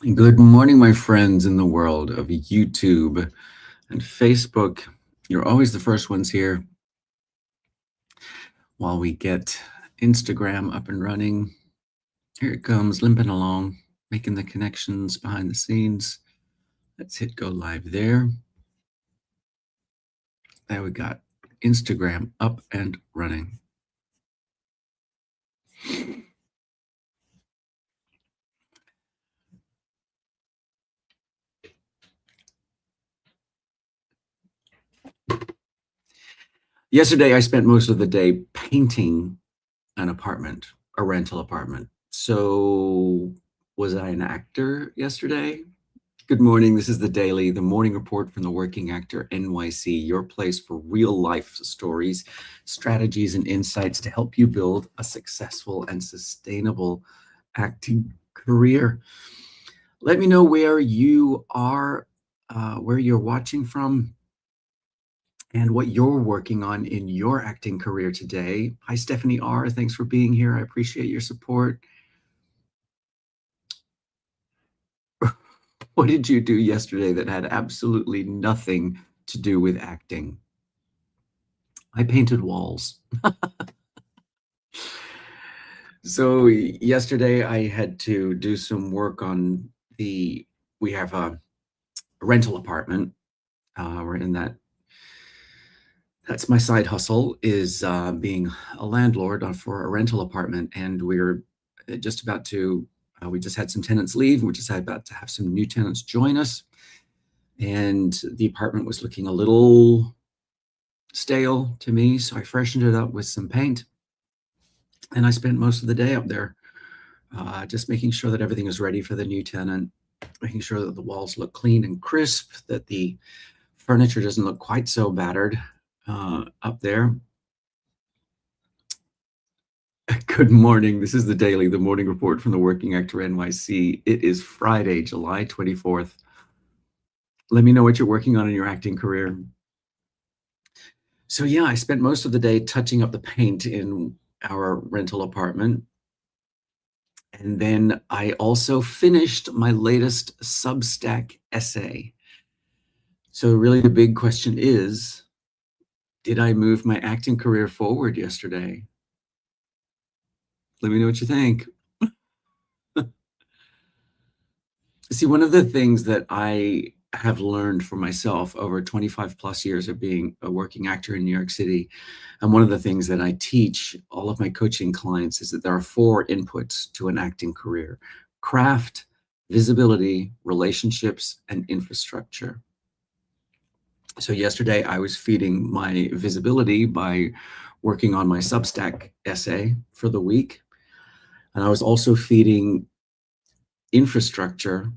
Good morning, my friends in the world of YouTube and Facebook. You're always the first ones here while we get Instagram up and running. Here it comes, limping along, making the connections behind the scenes. Let's hit go live there. There we got Instagram up and running. Yesterday, I spent most of the day painting an apartment, a rental apartment. So, was I an actor yesterday? Good morning. This is the Daily, the morning report from the Working Actor NYC, your place for real life stories, strategies, and insights to help you build a successful and sustainable acting career. Let me know where you are, where you're watching from, and what you're working on in your acting career today. Hi, Stephanie R. Thanks for being here. I appreciate your support. What did you do yesterday that had absolutely nothing to do with acting? I painted walls. So yesterday I had to do some work on we have a rental apartment. We're in that's my side hustle, is being a landlord for a rental apartment. And we're just about to, we just had some tenants leave. We're just about to have some new tenants join us. And the apartment was looking a little stale to me. So I freshened it up with some paint. And I spent most of the day up there just making sure that everything is ready for the new tenant, making sure that the walls look clean and crisp, that the furniture doesn't look quite so battered up there. Good morning. This is the Daily, the morning report from the Working Actor NYC. It is Friday, July 24th. Let me know what you're working on in your acting career. So yeah, I spent most of the day touching up the paint in our rental apartment. And then I also finished my latest Substack essay. So really the big question is, did I move my acting career forward yesterday? Let me know what you think. See, one of the things that I have learned for myself over 25 plus years of being a working actor in New York City, and one of the things that I teach all of my coaching clients, is that there are 4 inputs to an acting career: craft, visibility, relationships, and infrastructure. So yesterday I was feeding my visibility by working on my Substack essay for the week. And I was also feeding infrastructure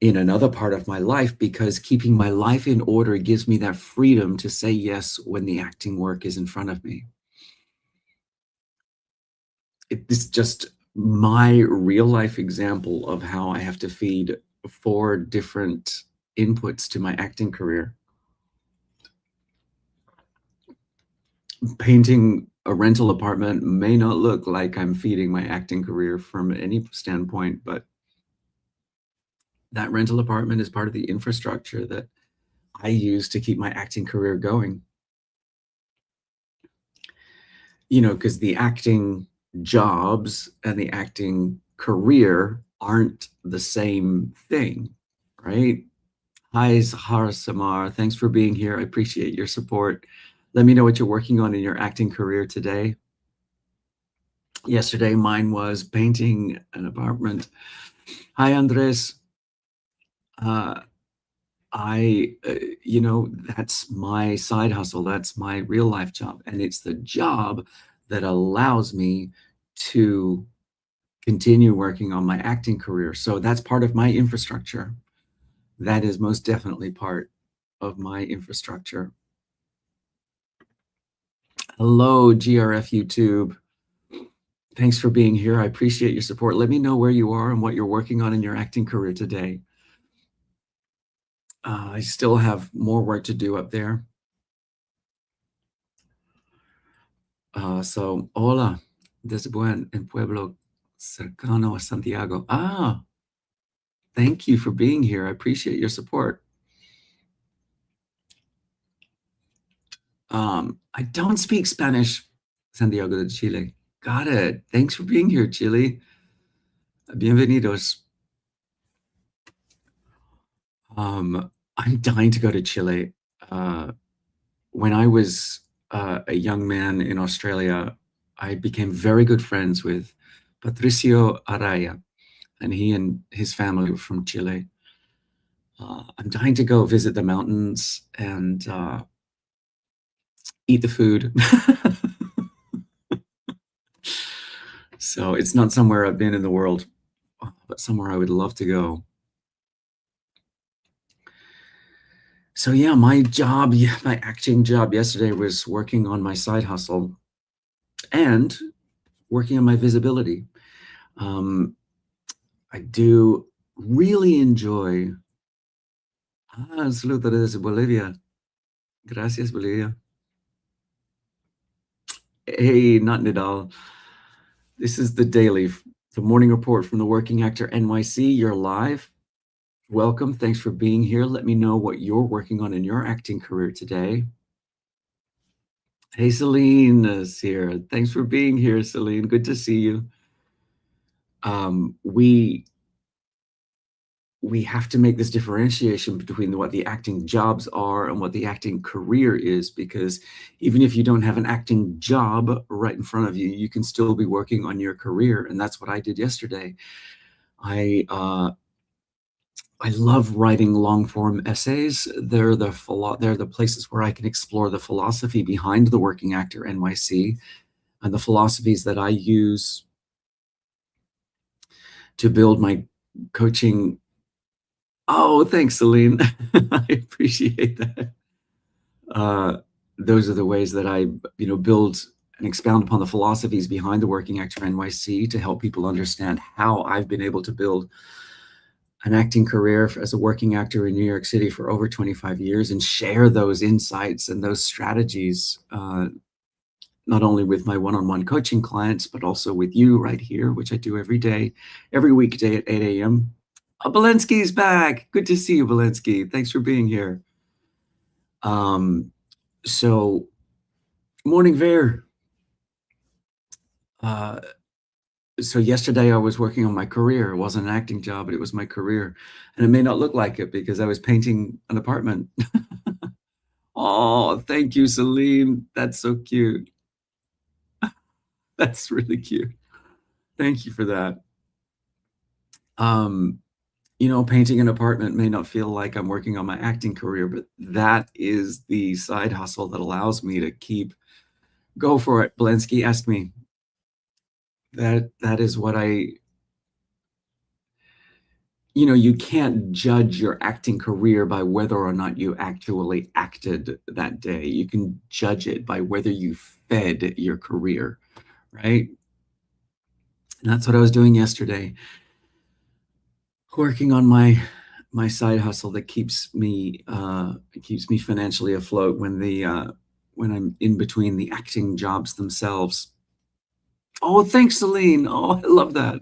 in another part of my life, because keeping my life in order gives me that freedom to say yes when the acting work is in front of me. It's just my real life example of how I have to feed 4 different inputs to my acting career. Painting a rental apartment may not look like I'm feeding my acting career from any standpoint, but that rental apartment is part of the infrastructure that I use to keep my acting career going. Because the acting jobs and the acting career aren't the same thing, right? Hi, Zahara Samar. Thanks for being here. I appreciate your support. Let me know what you're working on in your acting career today. Yesterday, mine was painting an apartment. Hi, Andres. Uh, that's my side hustle. That's my real life job. And it's the job that allows me to continue working on my acting career. So that's part of my infrastructure. That is most definitely part of my infrastructure. Hello, GRF YouTube. Thanks for being here. I appreciate your support. Let me know where you are and what you're working on in your acting career today. I still have more work to do up there. So, hola, desde en pueblo cercano a Santiago. Ah, Thank you for being here. I appreciate your support. I don't speak Spanish, Santiago de Chile. Got it. Thanks for being here, Chile. Bienvenidos. I'm dying to go to Chile. Uh, when I was a young man in Australia, I became very good friends with Patricio Araya, and he and his family were from Chile. I'm dying to go visit the mountains and eat the food. So it's not somewhere I've been in the world, but somewhere I would love to go. So yeah, my acting job yesterday was working on my side hustle and working on my visibility. Um, I do really enjoy. Saludos desde Bolivia. Gracias, Bolivia. Hey, not Nidal. This is the daily, the morning report from the Working Actor NYC. You're live. Welcome. Thanks for being here. Let me know what you're working on in your acting career today. Hey, Celine is here. Thanks for being here, Celine. Good to see you. We have to make this differentiation between what the acting jobs are and what the acting career is, because even if you don't have an acting job right in front of you, you can still be working on your career, and that's what I did yesterday. I love writing long form essays. They're the places where I can explore the philosophy behind the Working Actor NYC and the philosophies that I use to build my coaching. Oh, thanks, Celine. I appreciate that. Uh, those are the ways that I, build and expound upon the philosophies behind the Working Actor NYC to help people understand how I've been able to build an acting career as a working actor in New York City for over 25 years and share those insights and those strategies, not only with my one-on-one coaching clients, but also with you right here, which I do every day, every weekday at 8 a.m. Belensky's back. Good to see you, Belensky. Thanks for being here. So, morning, Ver. Uh, so yesterday I was working on my career. It wasn't an acting job, but it was my career. And it may not look like it because I was painting an apartment. Oh, thank you, Celine. That's so cute. That's really cute. Thank you for that. Um, painting an apartment may not feel like I'm working on my acting career, but that is the side hustle that allows me to go for it. Belensky, ask me. That is what you can't judge your acting career by whether or not you actually acted that day. You can judge it by whether you fed your career, right? And that's what I was doing yesterday, working on my side hustle that keeps me financially afloat when I'm in between the acting jobs themselves. Oh, thanks, Celine. Oh, I love that.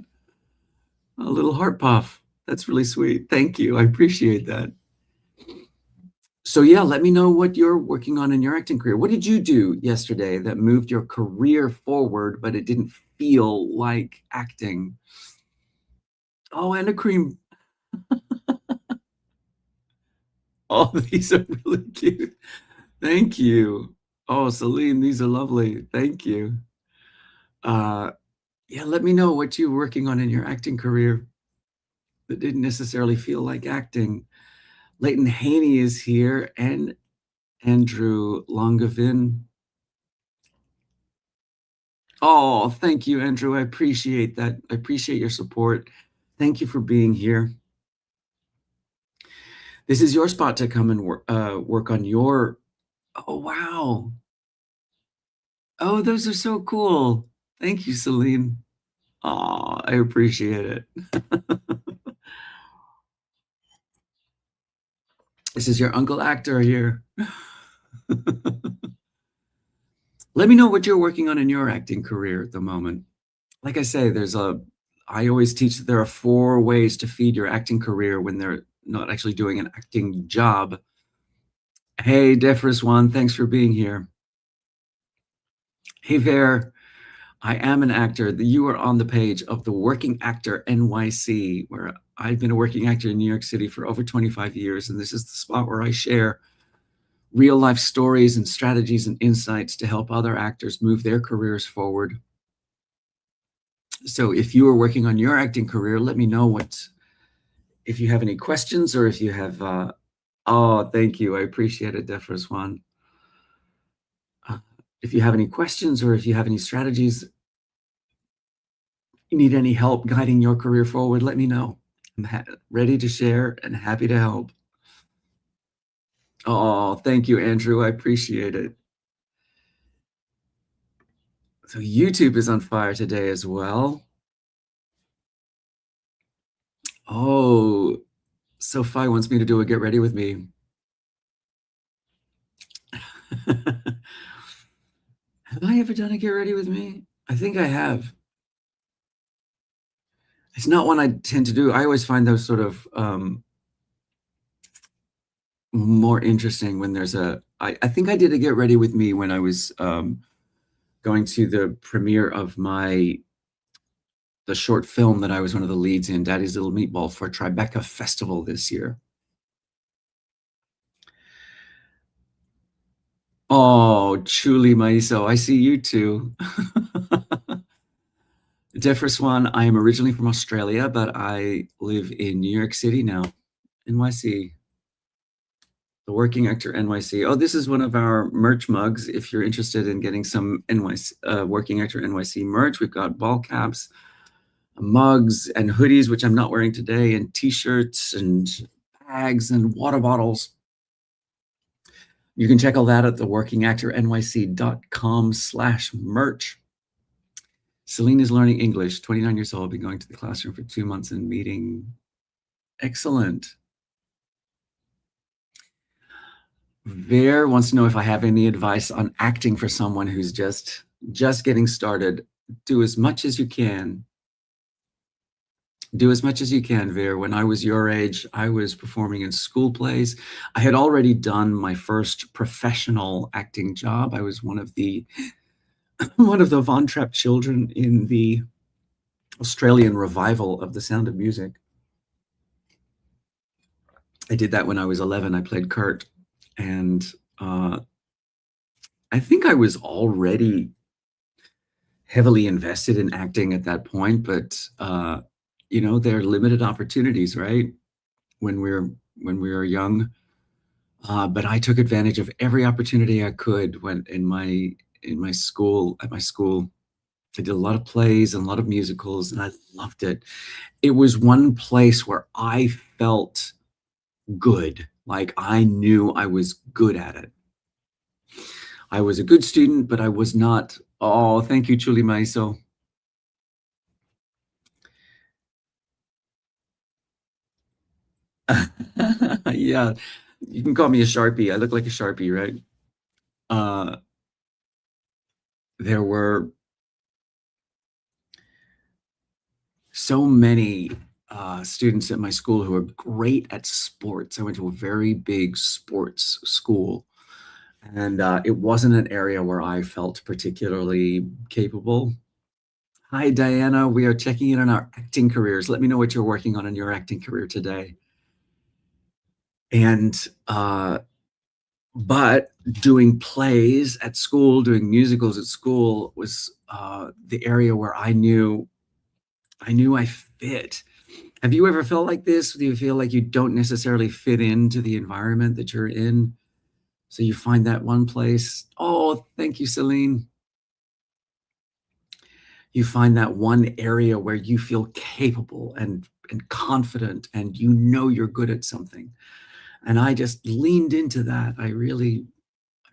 A little heart puff. That's really sweet. Thank you. I appreciate that. So yeah, let me know what you're working on in your acting career. What did you do yesterday that moved your career forward, but it didn't feel like acting? Oh, and a cream. Oh, these are really cute. Thank you. Oh, Celine, these are lovely. Thank you. Uh, yeah, let me know what you're working on in your acting career that didn't necessarily feel like acting. Leighton Haney is here and Andrew Longavin. Oh, thank you, Andrew. I appreciate that. I appreciate your support. Thank you for being here. This is your spot to come and work on your. Oh, wow. Oh, those are so cool. Thank you, Celine. Oh, I appreciate it. This is your uncle actor here. Let me know what you're working on in your acting career at the moment. Like I say, there's I always teach that there are 4 ways to feed your acting career when they're not actually doing an acting job. Hey, Defris One, thanks for being here. Hey there, I am an actor. You are on the page of the Working Actor NYC, where I've been a working actor in New York City for over 25 years, and this is the spot where I share real life stories and strategies and insights to help other actors move their careers forward. So if you are working on your acting career, let me know if you have any questions or if you have, oh, thank you. I appreciate it, Defras One. If you have any questions or if you have any strategies, you need any help guiding your career forward, let me know. I'm ready to share and happy to help. Oh, thank you, Andrew. I appreciate it. So YouTube is on fire today as well. Oh, Sophie wants me to do a get ready with me. Have I ever done a get ready with me? I think I have. It's not one I tend to do. I always find those sort of more interesting when there's I think I did a get ready with me when I was going to the premiere of the short film that I was one of the leads in, Daddy's Little Meatball, for Tribeca Festival this year. Oh, truly, Maiso, I see you too. Jeffrey Swan, I am originally from Australia, but I live in New York City now, NYC. The Working Actor NYC. Oh, this is one of our merch mugs. If you're interested in getting some NYC, Working Actor NYC merch, we've got ball caps, mugs, and hoodies, which I'm not wearing today, and t-shirts and bags and water bottles. You can check all that at theworkingactornyc.com/merch. Celine is learning English, 29 years old, been going to the classroom for 2 months and meeting. Excellent. Ver wants to know if I have any advice on acting for someone who's just getting started. Do as much as you can. Do as much as you can, Ver. When I was your age, I was performing in school plays. I had already done my first professional acting job. I was one of the Von Trapp children in the Australian revival of The Sound of Music. I did that when I was 11. I played Kurt, and I think I was already heavily invested in acting at that point, but there are limited opportunities, right? When we're young. But I took advantage of every opportunity I could when at my school. I did a lot of plays and a lot of musicals, and I loved it. It was one place where I felt good, like I knew I was good at it. I was a good student, but I was not. Oh, thank you, Chuli Maiso. Yeah, you can call me a Sharpie. I look like a Sharpie, right? Uh, there were so many students at my school who are great at sports. I went to a very big sports school, and it wasn't an area where I felt particularly capable. Hi, Diana. We are checking in on our acting careers. Let me know what you're working on in your acting career today. And but doing plays at school, doing musicals at school was the area where I knew I fit. Have you ever felt like this? Do you feel like you don't necessarily fit into the environment that you're in? So you find that one place. Oh, thank you, Celine. You find that one area where you feel capable and confident and you know you're good at something. And I just leaned into that. I really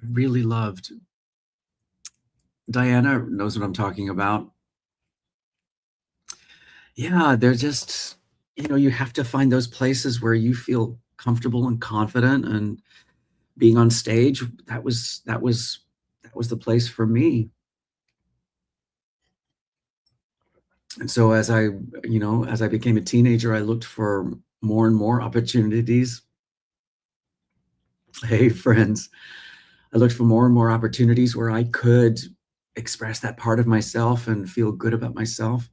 loved. Diana knows what I'm talking about. Yeah, they're just, you have to find those places where you feel comfortable and confident, and being on stage, that was the place for me. And so as I became a teenager, I looked for more and more opportunities. Hey, friends, I looked for more and more opportunities where I could express that part of myself and feel good about myself.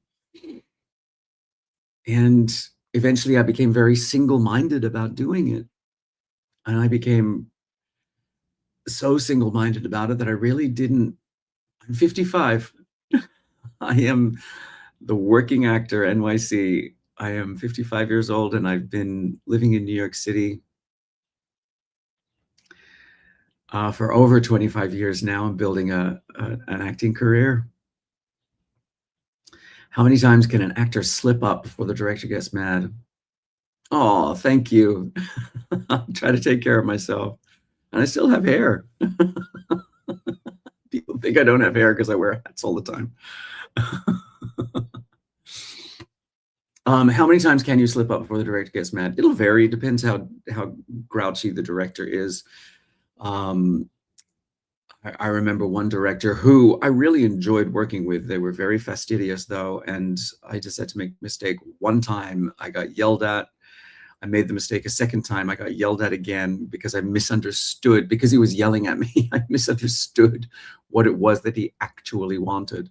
And eventually I became very single-minded about doing it. And I became so single-minded about it that I really didn't. I'm 55. I am the working actor NYC. I am 55 years old and I've been living in New York City for over 25 years now. I'm building an acting career. How many times can an actor slip up before the director gets mad? Oh, thank you. I try to take care of myself. And I still have hair. People think I don't have hair because I wear hats all the time. How many times can you slip up before the director gets mad? It'll vary. It depends how grouchy the director is. Um, I remember one director who I really enjoyed working with. They were very fastidious, though, and I just had to make a mistake. One time, I got yelled at. I made the mistake a second time. I got yelled at again because I misunderstood. Because he was yelling at me, I misunderstood what it was that he actually wanted.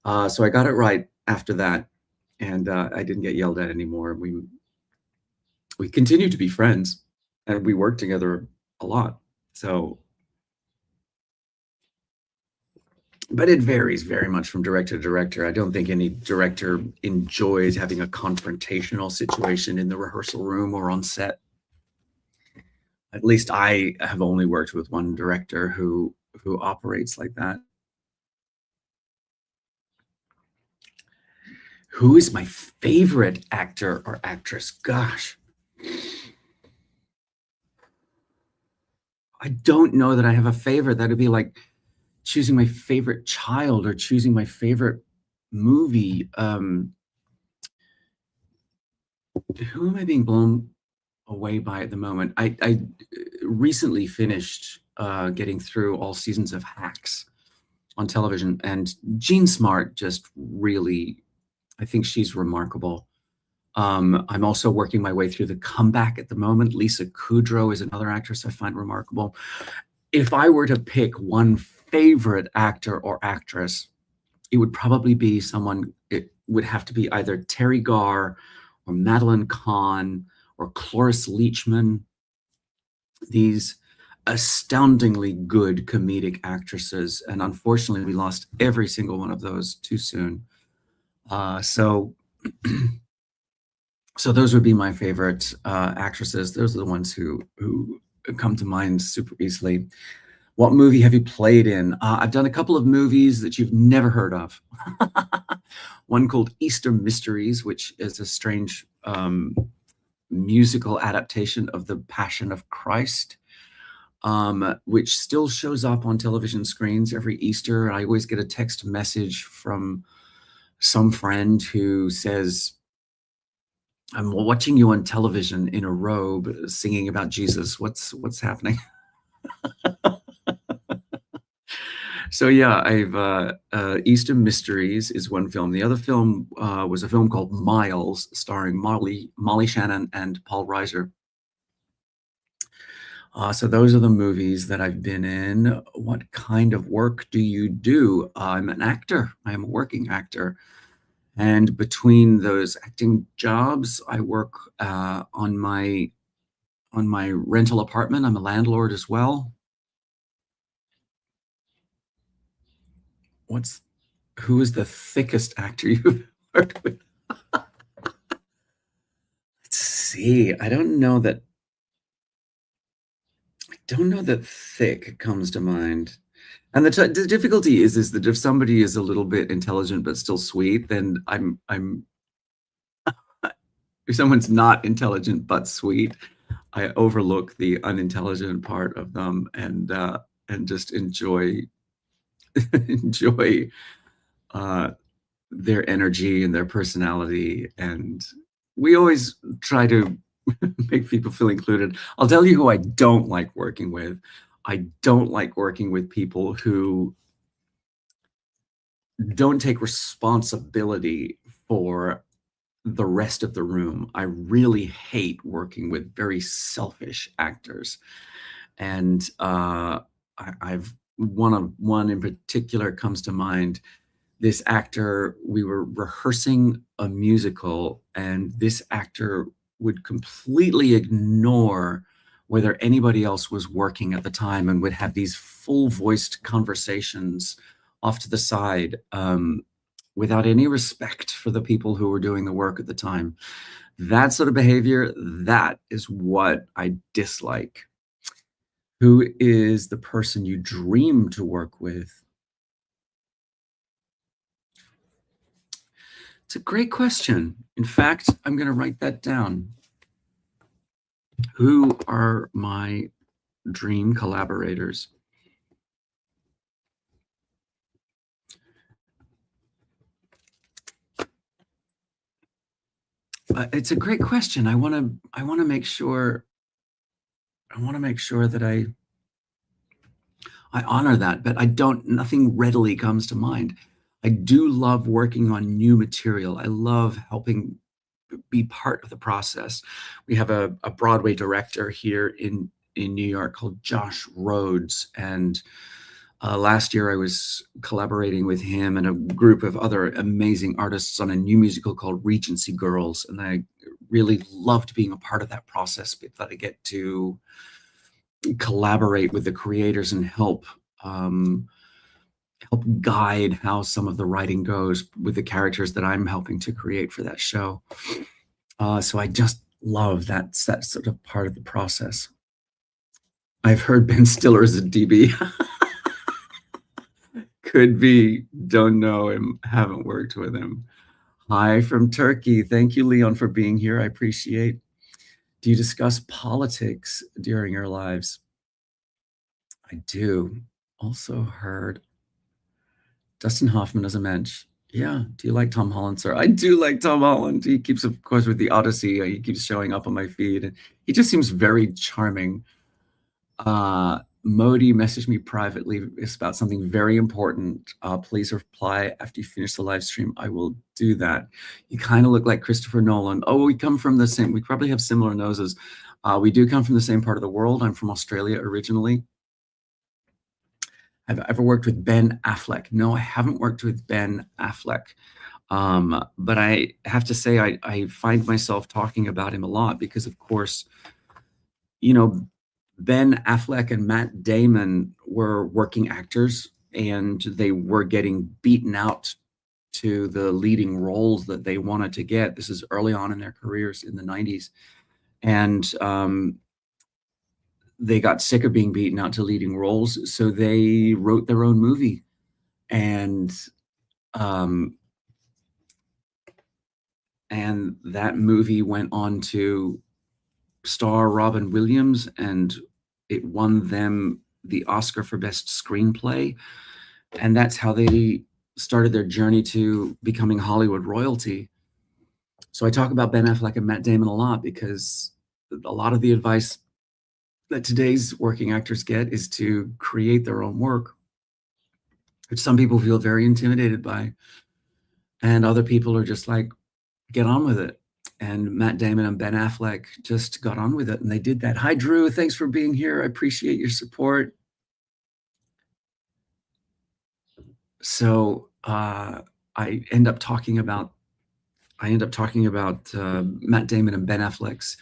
So I got it right after that, and I didn't get yelled at anymore. We continued to be friends, and we worked together a lot. So, but it varies very much from director to director. I don't think any director enjoys having a confrontational situation in the rehearsal room or on set. At least I have only worked with one director who operates like that. Who is my favorite actor or actress? Gosh, I don't know that I have a favorite. That'd be like choosing my favorite child or choosing my favorite movie. Who am I being blown away by at the moment? I recently finished getting through all seasons of Hacks on television, and Jean Smart just really, I think she's remarkable. I'm also working my way through The Comeback at the moment. Lisa Kudrow is another actress I find remarkable. If I were to pick one favorite actor or actress, it would probably be someone, it would have to be either Terry Garr or Madeline Kahn or Cloris Leachman. These astoundingly good comedic actresses. And unfortunately, we lost every single one of those too soon. So So those would be my favorite actresses. Those are the ones who come to mind super easily. What movie have you played in? I've done a couple of movies that you've never heard of. One called Easter Mysteries, which is a strange musical adaptation of The Passion of Christ, which still shows up on television screens every Easter. I always get a text message from some friend who says, I'm watching you on television in a robe singing about Jesus. What's happening? So yeah, I've Eastern Mysteries is one film. The other film was a film called Miles, starring Molly Shannon and Paul Reiser. So those are the movies that I've been in. What kind of work do you do? I'm an actor. I am a working actor. And between those acting jobs, I work on my rental apartment. I'm a landlord as well. What's who is the thickest actor you've worked with? Let's see. I don't know that thick comes to mind. And the difficulty is that if somebody is a little bit intelligent but still sweet, then I'm if someone's not intelligent but sweet, I overlook the unintelligent part of them and just enjoy uh, their energy and their personality. And we always try to make people feel included. I'll tell you who I don't like working with. I don't like working with people who don't take responsibility for the rest of the room. I really hate working with very selfish actors. And I've one in particular comes to mind. This actor, we were rehearsing a musical, and this actor would completely ignore whether anybody else was working at the time and would have these full voiced conversations off to the side, without any respect for the people who were doing the work at the time. That sort of behavior, that is what I dislike. Who is the person you dream to work with? It's a great question. In fact, I'm going to write that down. Who are my dream collaborators? It's a great question. I want to make sure that I honor that, but nothing readily comes to mind. I do love working on new material. I love helping be part of the process. We have a Broadway director here in New York called Josh Rhodes, and last year I was collaborating with him and a group of other amazing artists on a new musical called Regency Girls, and I really loved being a part of that process, that I get to collaborate with the creators and help guide how some of the writing goes with the characters that I'm helping to create for that show. So I just love that sort of part of the process. I've heard Ben Stiller is a DB. Could be, don't know him, haven't worked with him. Hi from Turkey. Thank you, Leon, for being here. I appreciate. Do you discuss politics during your lives? I do. Also heard Dustin Hoffman as a mensch. Yeah. Do you like Tom Holland, sir? I do like Tom Holland. He keeps, of course, with the Odyssey. He keeps showing up on my feed. And he just seems very charming. Modi messaged me privately. It's about something very important. Please reply after you finish the live stream. I will do that. You kind of look like Christopher Nolan. Oh, we come from the same, we probably have similar noses. We do come from the same part of the world. I'm from Australia originally. Have I ever worked with Ben Affleck? No, I haven't worked with Ben Affleck. But I have to say, I find myself talking about him a lot because, of course, you know, Ben Affleck and Matt Damon were working actors, and they were getting beaten out to the leading roles that they wanted to get. This is early on in their careers in the 90s. And they got sick of being beaten out to leading roles, so they wrote their own movie. And that movie went on to star Robin Williams, and it won them the Oscar for Best Screenplay. And that's how they started their journey to becoming Hollywood royalty. So I talk about Ben Affleck and Matt Damon a lot because a lot of the advice that today's working actors get is to create their own work, which some people feel very intimidated by. And other people are just like, get on with it. And Matt Damon and Ben Affleck just got on with it, and they did that. Hi, Drew. Thanks for being here. I appreciate your support. So I end up talking about Matt Damon and Ben Affleck's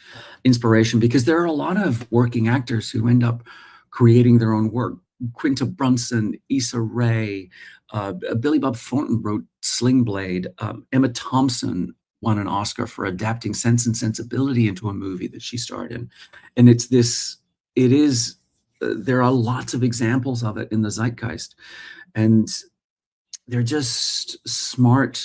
inspiration because there are a lot of working actors who end up creating their own work. Quinta Brunson, Issa Rae, Billy Bob Thornton wrote Sling Blade. Emma Thompson won an Oscar for adapting Sense and Sensibility into a movie that she starred in. And there are lots of examples of it in the zeitgeist. And they're just smart.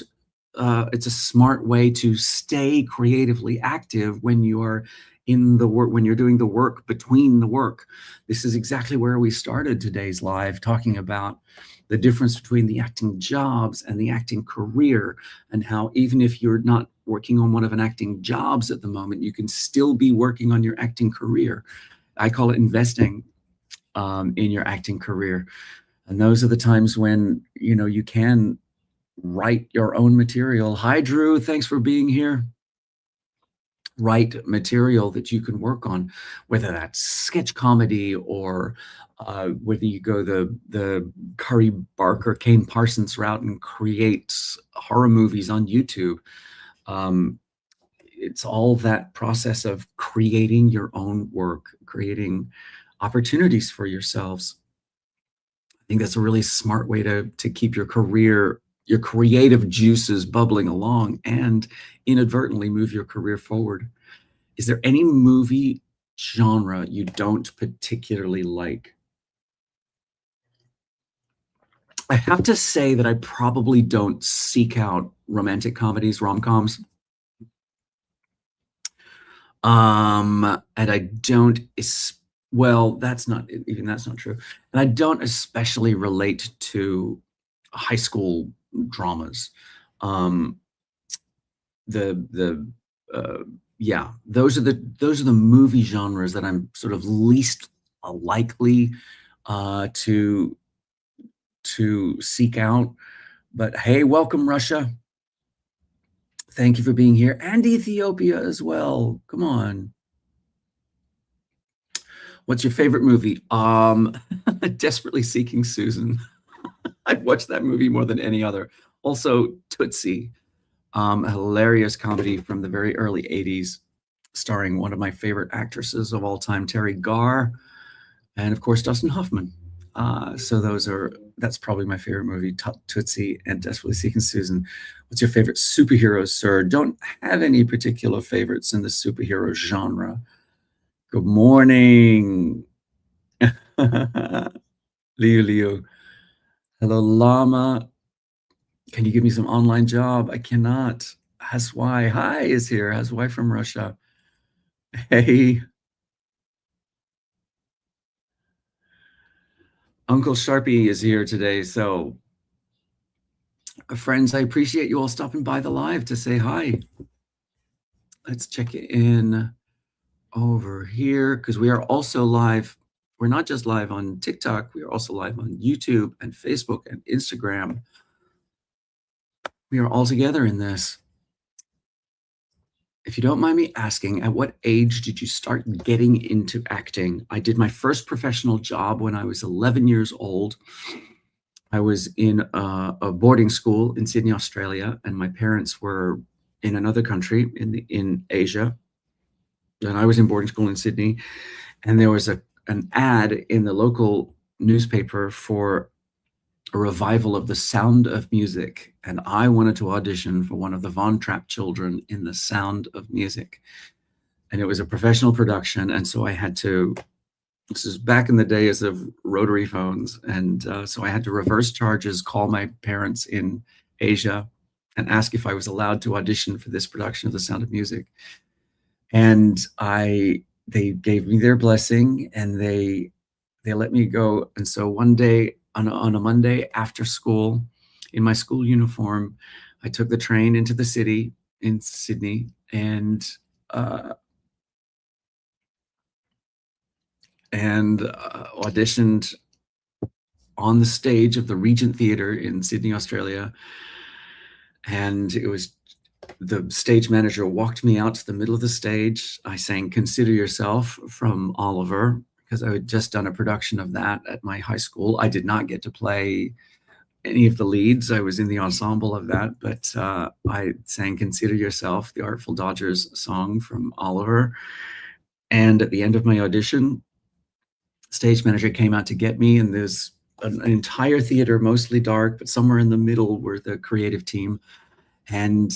It's a smart way to stay creatively active when you're in the work, when you're doing the work between the work. This is exactly where we started today's live, talking about the difference between the acting jobs and the acting career, and how even if you're not working on one of an acting jobs at the moment, you can still be working on your acting career. I call it investing in your acting career. And those are the times when, you can write your own material. Hi, Drew. Thanks for being here. Write material that you can work on, whether that's sketch comedy or whether you go the Curry Barker, Kane Parsons route and create horror movies on YouTube. Um, it's all that process of creating your own work, creating opportunities for yourselves. I think that's a really smart way to keep your career, your creative juices bubbling along and inadvertently move your career forward. Is there any movie genre you don't particularly like? I have to say that I probably don't seek out romantic comedies, rom-coms. And I don't, well, that's not, even that's not true. And I don't especially relate to high school dramas. Um, the uh, yeah, those are the movie genres that I'm sort of least likely to seek out. But hey, welcome Russia. Thank you for being here, and Ethiopia as well. Come on. What's your favorite movie? Desperately Seeking Susan. I've watched that movie more than any other. Also, Tootsie, a hilarious comedy from the very early 80s, starring one of my favorite actresses of all time, Terry Garr, and of course, Dustin Hoffman. So that's probably my favorite movie, Tootsie and Desperately Seeking Susan. What's your favorite superhero, sir? Don't have any particular favorites in the superhero genre. Good morning. Leo Leo. Hello, Llama. Can you give me some online job? I cannot. Haswai. Hi is here. Haswai from Russia. Hey. Uncle Sharpie is here today. So, friends, I appreciate you all stopping by the live to say hi. Let's check in over here because we are also live. We're not just live on TikTok, we are also live on YouTube and Facebook and Instagram. We are all together in this. If you don't mind me asking, at what age did you start getting into acting? I did my first professional job when I was 11 years old. I was in a boarding school in Sydney, Australia, and my parents were in another country in Asia. And I was in boarding school in Sydney, and there was an ad in the local newspaper for a revival of The Sound of Music, and I wanted to audition for one of the Von Trapp children in The Sound of Music. And it was a professional production, and so I had to, this is back in the days of rotary phones, and so I had to reverse charges, call my parents in Asia, and ask if I was allowed to audition for this production of The Sound of Music. And they gave me their blessing, and they let me go. And so one day on a Monday after school, in my school uniform, I took the train into the city in Sydney and auditioned on the stage of the Regent Theatre in Sydney, Australia. And it was, the stage manager walked me out to the middle of the stage. I sang Consider Yourself from Oliver because I had just done a production of that at my high school. I did not get to play any of the leads. I was in the ensemble of that, but I sang Consider Yourself, the Artful Dodgers song from Oliver. And at the end of my audition, stage manager came out to get me, and there's an entire theater, mostly dark, but somewhere in the middle were the creative team. And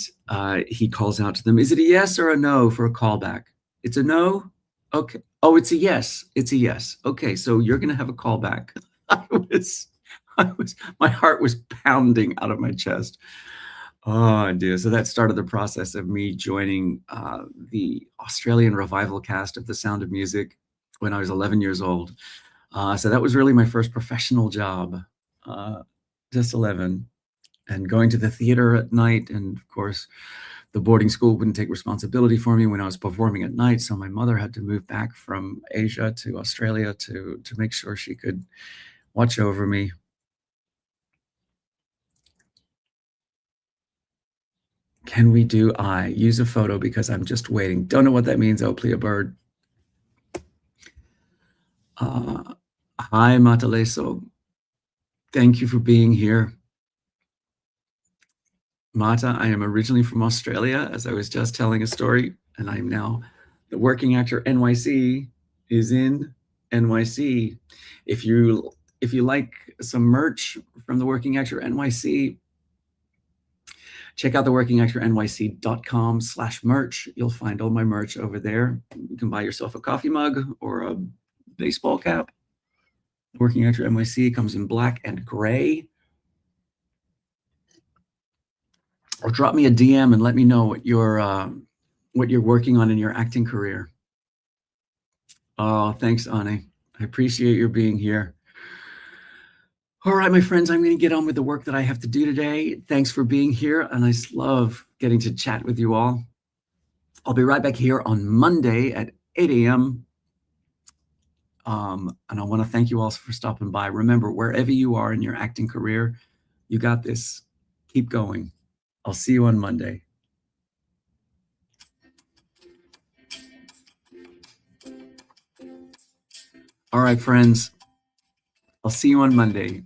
he calls out to them, is it a yes or a no for a callback? It's a no? Okay. Oh, it's a yes. It's a yes. Okay, so you're going to have a callback. My heart was pounding out of my chest. Oh, dear. So that started the process of me joining the Australian revival cast of The Sound of Music when I was 11 years old. So that was really my first professional job, just 11. And going to the theater at night. And of course, the boarding school wouldn't take responsibility for me when I was performing at night. So my mother had to move back from Asia to Australia to make sure she could watch over me. Can we do I? Use a photo because I'm just waiting. Don't know what that means, Oakley, a bird. Hi, Mataleso. Thank you for being here. Mata, I am originally from Australia, as I was just telling a story, and I'm now the Working Actor NYC is in NYC. If you like some merch from the Working Actor NYC, check out the workingactornyc.com/merch. You'll find all my merch over there. You can buy yourself a coffee mug or a baseball cap. Working Actor NYC comes in black and gray. Or drop me a DM and let me know what you're working on in your acting career. Oh, thanks, Ani. I appreciate your being here. All right, my friends, I'm going to get on with the work that I have to do today. Thanks for being here, and I love getting to chat with you all. I'll be right back here on Monday at 8 a.m. And I want to thank you all for stopping by. Remember, wherever you are in your acting career, you got this. Keep going. I'll see you on Monday. All right, friends. I'll see you on Monday.